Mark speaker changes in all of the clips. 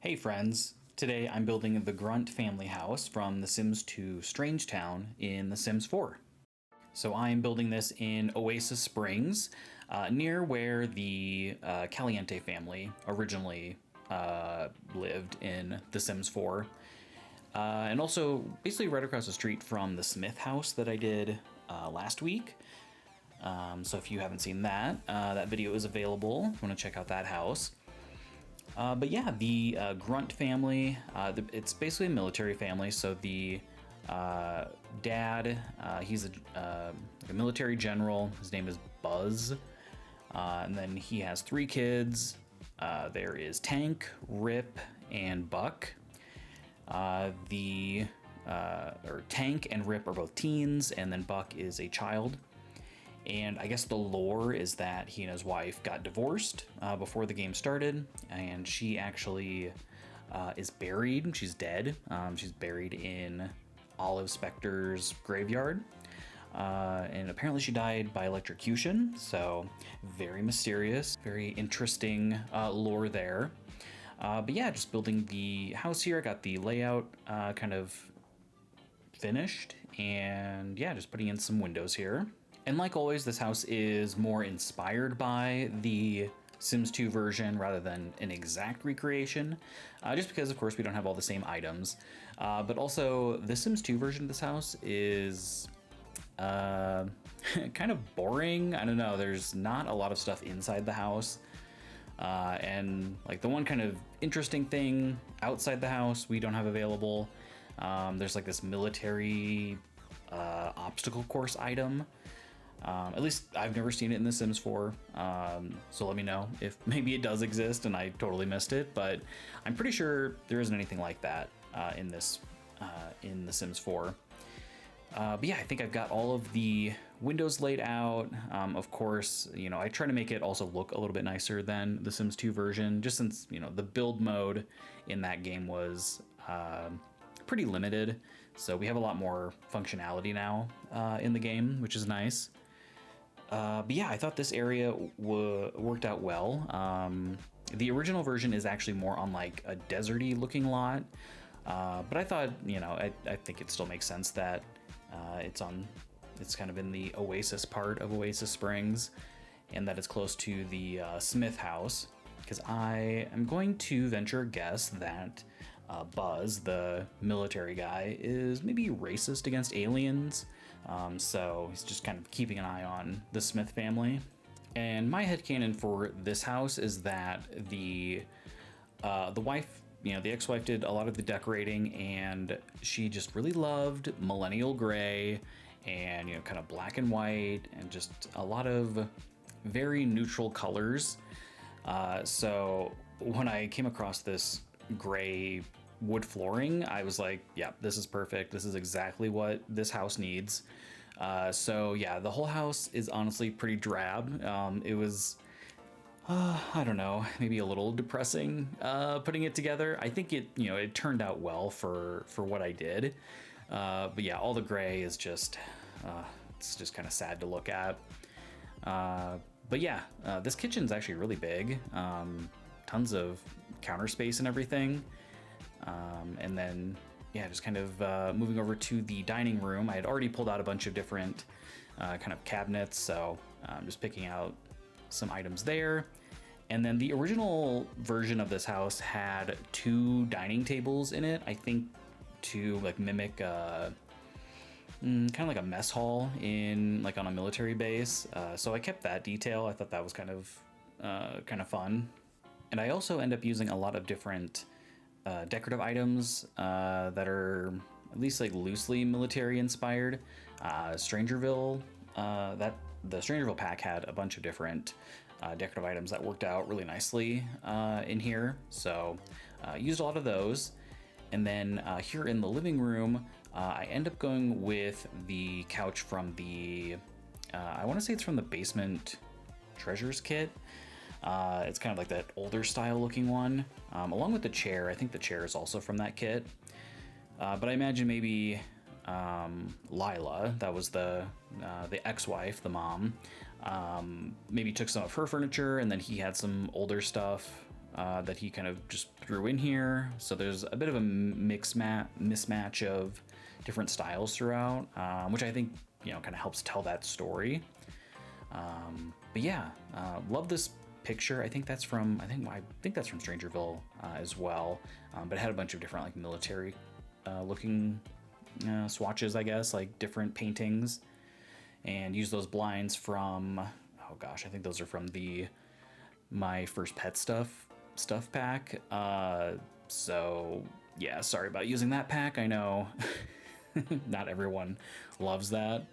Speaker 1: Hey friends, today I'm building the Grunt family house from The Sims 2 Strange Town in The Sims 4. So I am building this in Oasis Springs, near where the Caliente family originally lived in The Sims 4. And also basically right across the street from the Smith house that I did last week. So if you haven't seen that, that video is available if you want to check out that house. But yeah, the Grunt family, it's basically a military family. So the dad, he's a military general. His name is Buzz. And then he has 3 kids. There is Tank, Rip, and Buck. Tank and Rip are both teens, and then Buck is a child. And I guess the lore is that he and his wife got divorced before the game started, and she actually is buried. She's dead. She's buried in Olive Specter's graveyard. And apparently she died by electrocution, so very mysterious, very interesting lore there. But yeah, just building the house here. I got the layout kind of finished, and yeah, just putting in some windows here. And like always, this house is more inspired by the Sims 2 version rather than an exact recreation, just because, of course, we don't have all the same items. But also, the Sims 2 version of this house is kind of boring. I don't know, there's not a lot of stuff inside the house. And like the one kind of interesting thing outside the house we don't have available. There's like this military obstacle course item. At least I've never seen it in The Sims 4, so let me know if maybe it does exist and I totally missed it, but I'm pretty sure there isn't anything like that in The Sims 4. But yeah, I think I've got all of the windows laid out. Of course, you know, I try to make it also look a little bit nicer than the Sims 2 version, just since, you know, the build mode in that game was pretty limited. So we have a lot more functionality now in the game, which is nice. But yeah, I thought this area worked out well. The original version is actually more on like a deserty looking lot. But I thought, you know, I think it still makes sense that it's kind of in the Oasis part of Oasis Springs, and that it's close to the Smith house, because I am going to venture a guess that Buzz, the military guy, is maybe racist against aliens. So he's just kind of keeping an eye on the Smith family. And my headcanon for this house is that the wife, you know, the ex-wife did a lot of the decorating, and she just really loved millennial gray and, you know, kind of black and white and just a lot of very neutral colors. So when I came across this gray wood flooring, I was like, yeah, this is perfect. This is exactly what this house needs. So yeah, the whole house is honestly pretty drab. It was, I don't know, maybe a little depressing putting it together. I think it turned out well for what I did. But yeah, all the gray is just, it's just kind of sad to look at. But yeah, this kitchen's actually really big. Tons of counter space and everything. And then, yeah, just kind of moving over to the dining room. I had already pulled out a bunch of different kind of cabinets, so I'm just picking out some items there. And then the original version of this house had 2 dining tables in it, I think to like mimic kind of like a mess hall on a military base. So I kept that detail. I thought that was kind of fun. And I also end up using a lot of different decorative items that are at least like loosely military inspired. Strangerville, the Strangerville pack had a bunch of different decorative items that worked out really nicely in here. So used a lot of those. And then here in the living room, I end up going with the couch from the, I want to say it's from the Basement Treasures kit. It's kind of like that older style looking one, along with the chair. I think the chair is also from that kit. But I imagine maybe Lila, that was the ex-wife, the mom, maybe took some of her furniture, and then he had some older stuff that he kind of just threw in here. So there's a bit of a mismatch of different styles throughout, which I think, kind of helps tell that story. But yeah, love this picture. I think that's from Strangerville as well. But it had a bunch of different like military looking swatches, I guess, like different paintings, and use those blinds from, oh gosh, I think those are from the My First Pet stuff pack. So yeah, sorry about using that pack. I know not everyone loves that.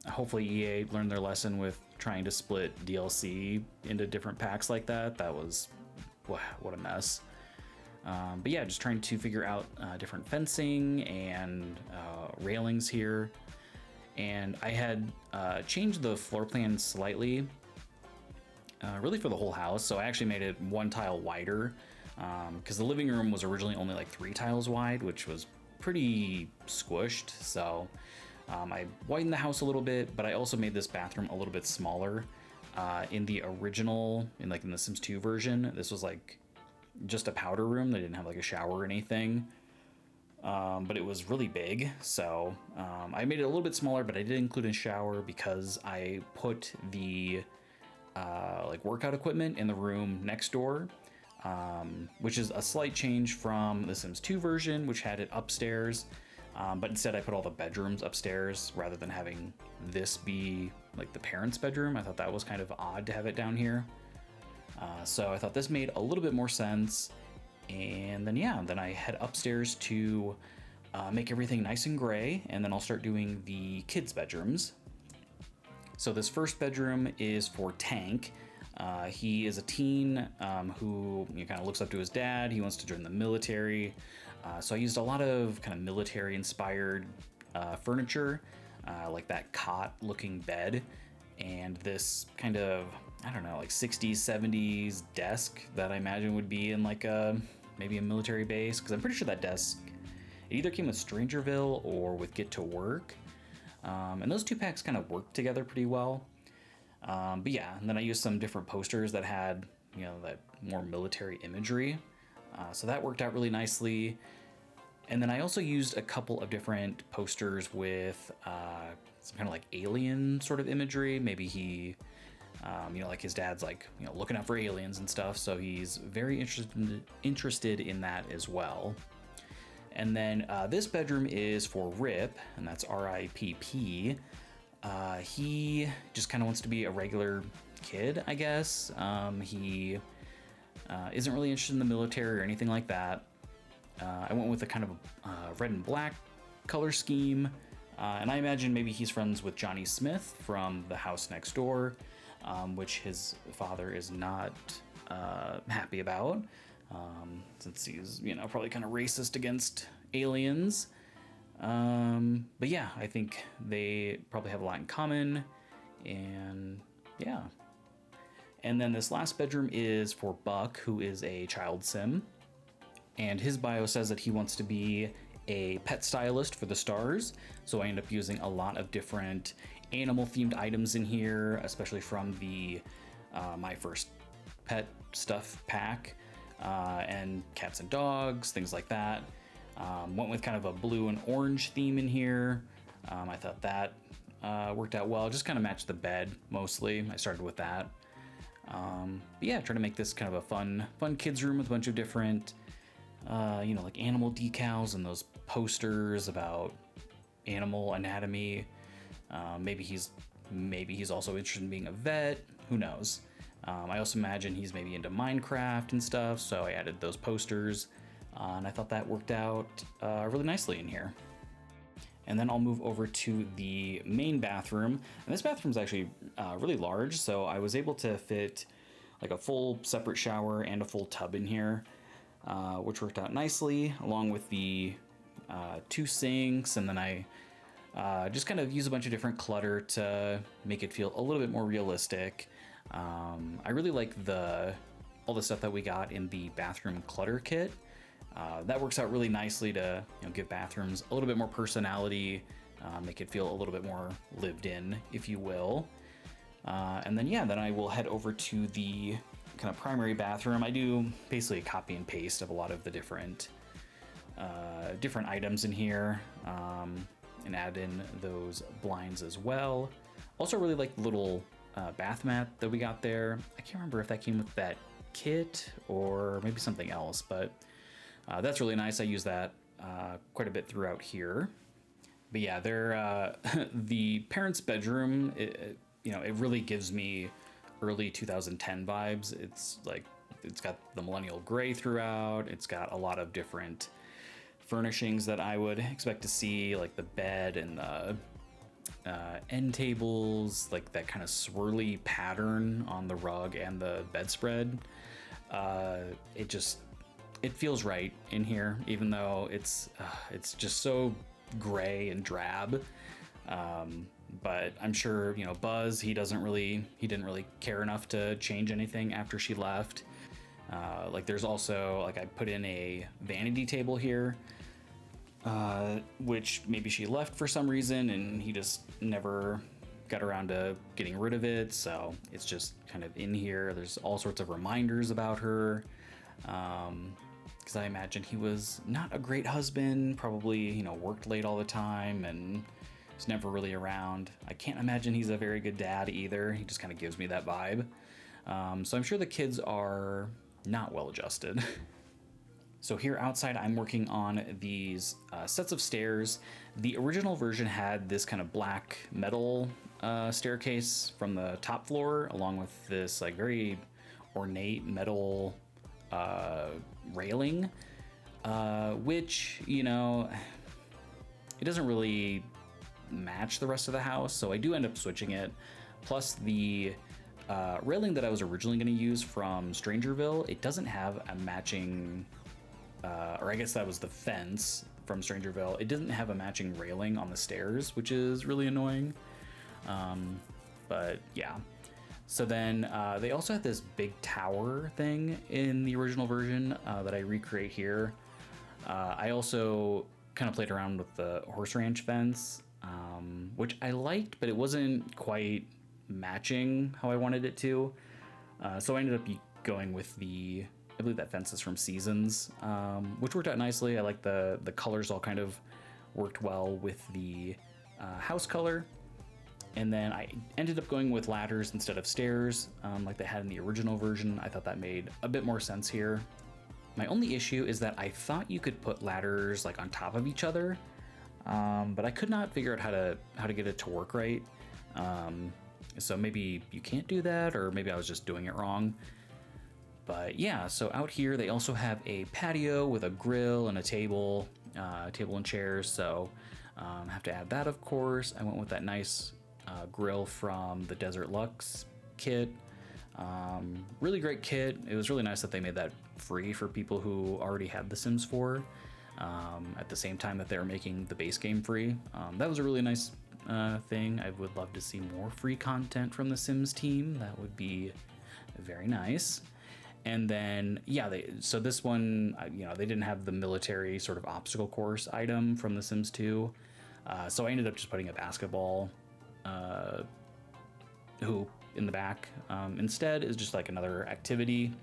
Speaker 1: Hopefully EA learned their lesson with trying to split DLC into different packs like that. That was, what a mess. But yeah, just trying to figure out different fencing and railings here. And I had changed the floor plan slightly, really for the whole house. So I actually made it one tile wider, because the living room was originally only like 3 tiles wide, which was pretty squished. So I widened the house a little bit, but I also made this bathroom a little bit smaller. In the original, in the Sims 2 version, this was like just a powder room. They didn't have like a shower or anything, but it was really big. So I made it a little bit smaller, but I did include a shower because I put the like workout equipment in the room next door, which is a slight change from the Sims 2 version, which had it upstairs. But instead I put all the bedrooms upstairs rather than having this be like the parents' bedroom. I thought that was kind of odd to have it down here. So I thought this made a little bit more sense. And then, yeah, then I head upstairs to make everything nice and gray. And then I'll start doing the kids' bedrooms. So this first bedroom is for Tank. He is a teen who kind of looks up to his dad. He wants to join the military. So I used a lot of kind of military-inspired furniture, like that cot-looking bed, and this kind of, I don't know, like 60s, 70s desk that I imagine would be in like maybe a military base, because I'm pretty sure that desk, it either came with Strangerville or with Get to Work. And those 2 packs kind of worked together pretty well. But yeah, and then I used some different posters that had, that more military imagery. So that worked out really nicely. And then I also used a couple of different posters with some kind of like alien sort of imagery. Maybe he, like his dad's like, looking out for aliens and stuff. So he's very interested in that as well. And then this bedroom is for Rip, and that's R-I-P-P. He just kind of wants to be a regular kid, I guess. He isn't really interested in the military or anything like that. I went with a kind of red and black color scheme, and I imagine maybe he's friends with Johnny Smith from the house next door, which his father is not happy about, since he's, probably kind of racist against aliens. But yeah, I think they probably have a lot in common, and yeah. And then this last bedroom is for Buck, who is a child sim. And his bio says that he wants to be a pet stylist for the stars. So I end up using a lot of different animal-themed items in here, especially from the My First Pet stuff pack, and cats and dogs, things like that. Went with kind of a blue and orange theme in here. I thought that worked out well. Just kind of matched the bed mostly. I started with that. But yeah, trying to make this kind of a fun kids room with a bunch of different, like animal decals and those posters about animal anatomy. Maybe he's also interested in being a vet. Who knows? I also imagine he's maybe into Minecraft and stuff, so I added those posters, and I thought that worked out really nicely in here. And then I'll move over to the main bathroom. And this bathroom is actually really large, so I was able to fit like a full separate shower and a full tub in here, which worked out nicely, along with the 2 sinks. And then I just kind of use a bunch of different clutter to make it feel a little bit more realistic. I really like all the stuff that we got in the bathroom clutter kit. That works out really nicely to give bathrooms a little bit more personality, make it feel a little bit more lived in, if you will. And then, yeah, then I will head over to the kind of primary bathroom, I do basically copy and paste of a lot of the different items in here, and add in those blinds as well. Also really like the little bath mat that we got there. I can't remember if that came with that kit or maybe something else, but that's really nice. I use that quite a bit throughout here. But yeah, they're the parents' bedroom, it really gives me early 2010 vibes. It's like, it's got the millennial gray throughout. It's got a lot of different furnishings that I would expect to see, like the bed and the end tables, like that kind of swirly pattern on the rug and the bedspread. It feels right in here, even though it's just so gray and drab. But I'm sure, Buzz, he didn't really care enough to change anything after she left. Like there's also, like I put in a vanity table here, which maybe she left for some reason and he just never got around to getting rid of it. So it's just kind of in here. There's all sorts of reminders about her. Because I imagine he was not a great husband, probably, worked late all the time and was never really around. I can't imagine he's a very good dad either. He just kind of gives me that vibe. So I'm sure the kids are not well adjusted. So here outside, I'm working on these sets of stairs. The original version had this kind of black metal staircase from the top floor, along with this like very ornate metal railing, which, it doesn't really match the rest of the house, so I do end up switching it. Plus the railing that I was originally going to use from Strangerville, it doesn't have a matching, or I guess that was the fence from Strangerville. It doesn't have a matching railing on the stairs, which is really annoying. But yeah. So then they also had this big tower thing in the original version that I recreate here. I also kind of played around with the horse ranch fence, which I liked, but it wasn't quite matching how I wanted it to. So I ended up going with I believe that fence is from Seasons, which worked out nicely. I like the colors all kind of worked well with the house color. And then I ended up going with ladders instead of stairs, like they had in the original version. I thought that made a bit more sense here. My only issue is that I thought you could put ladders like on top of each other, but I could not figure out how to get it to work right. So maybe you can't do that, or maybe I was just doing it wrong. But yeah, so out here they also have a patio with a grill and a table and chairs. So I have to add that, of course. I went with that nice grill from the Desert Luxe kit. Really great kit. It was really nice that they made that free for people who already had The Sims 4 at the same time that they were making the base game free. That was a really nice thing. I would love to see more free content from the Sims team. That would be very nice. And then, yeah, so this one, they didn't have the military sort of obstacle course item from The Sims 2. So I ended up just putting a basketball hoop in the back. Instead, is just like another activity.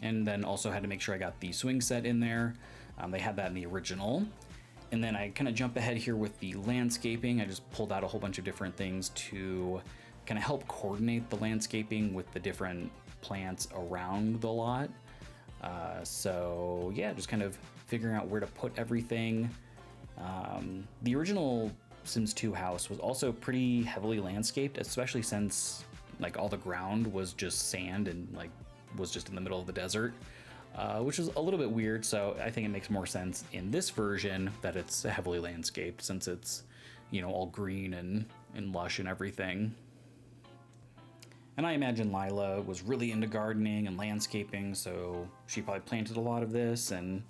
Speaker 1: And then also had to make sure I got the swing set in there. They had that in the original. And then I kind of jump ahead here with the landscaping. I just pulled out a whole bunch of different things to kind of help coordinate the landscaping with the different plants around the lot. So yeah, just kind of figuring out where to put everything. The original Sims 2 house was also pretty heavily landscaped, especially since like all the ground was just sand and like was just in the middle of the desert, which is a little bit weird. So I think it makes more sense in this version that it's heavily landscaped, since it's, all green and lush and everything. And I imagine Lila was really into gardening and landscaping, so she probably planted a lot of this, and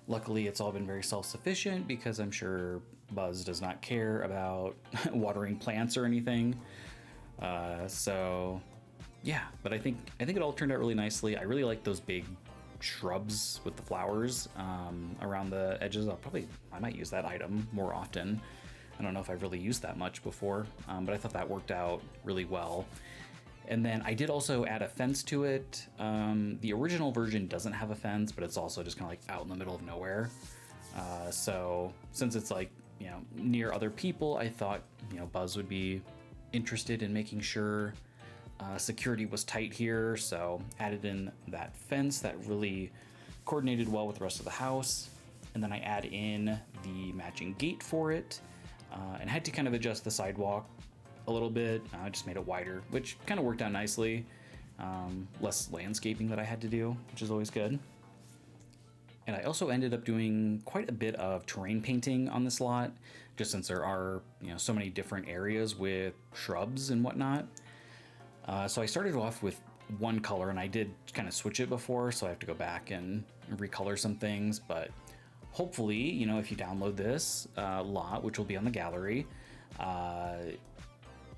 Speaker 1: luckily it's all been very self-sufficient, because I'm sure Buzz does not care about watering plants or anything. So yeah, but I think it all turned out really nicely. I really like those big shrubs with the flowers around the edges. I might use that item more often. I don't know if I've really used that much before, but I thought that worked out really well. And then I did also add a fence to it. The original version doesn't have a fence, but it's also just kind of like out in the middle of nowhere. So since it's like, you know, near other people, I thought, you know, Buzz would be interested in making sure security was tight here. So added in that fence that really coordinated well with the rest of the house. And then I add in the matching gate for it, and had to kind of adjust the sidewalk a little bit. I just made it wider, which kind of worked out nicely. Less landscaping that I had to do, which is always good. And I also ended up doing quite a bit of terrain painting on this lot, just since there are, you know, so many different areas with shrubs and whatnot. So I started off with one color, and I did kind of switch it before, so I have to go back and recolor some things. But hopefully, you know, if you download this lot, which will be on the gallery,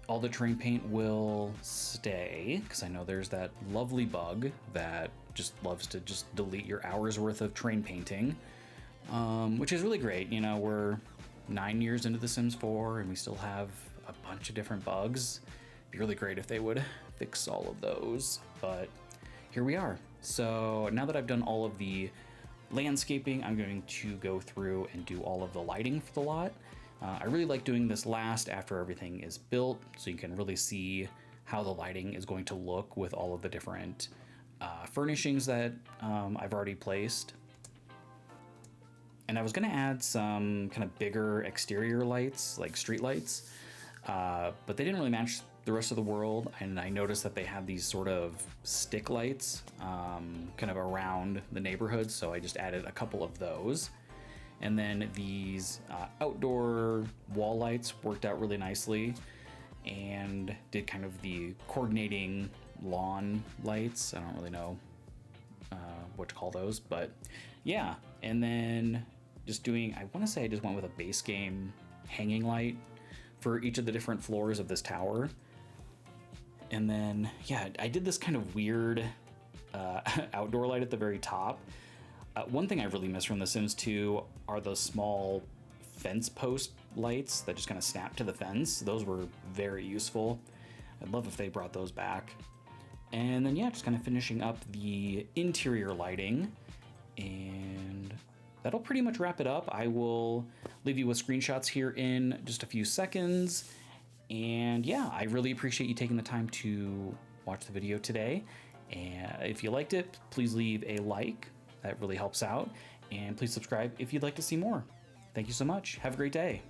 Speaker 1: all the terrain paint will stay, because I know there's that lovely bug that just loves to just delete your hours worth of terrain painting, which is really great. You know, we're 9 years into The Sims 4 and we still have a bunch of different bugs. It'd be really great if they would fix all of those, but here we are. So now that I've done all of the landscaping, I'm going to go through and do all of the lighting for the lot. I really like doing this last after everything is built, so you can really see how the lighting is going to look with all of the different furnishings that I've already placed. And I was going to add some kind of bigger exterior lights, like street lights, but they didn't really match the rest of the world. And I noticed that they had these sort of stick lights kind of around the neighborhood, so I just added a couple of those. And then these outdoor wall lights worked out really nicely, and did kind of the coordinating lawn lights. I don't really know what to call those, but yeah. And then just doing, I want to say I just went with a base game hanging light for each of the different floors of this tower. And then, yeah, I did this kind of weird outdoor light at the very top. One thing I really miss from The Sims 2 are those small fence post lights that just kind of snap to the fence. Those were very useful. I'd love if they brought those back. And then, yeah, just kind of finishing up the interior lighting. And that'll pretty much wrap it up. I will leave you with screenshots here in just a few seconds. And yeah, I really appreciate you taking the time to watch the video today. And if you liked it, please leave a like. That really helps out. And please subscribe if you'd like to see more. Thank you so much. Have a great day.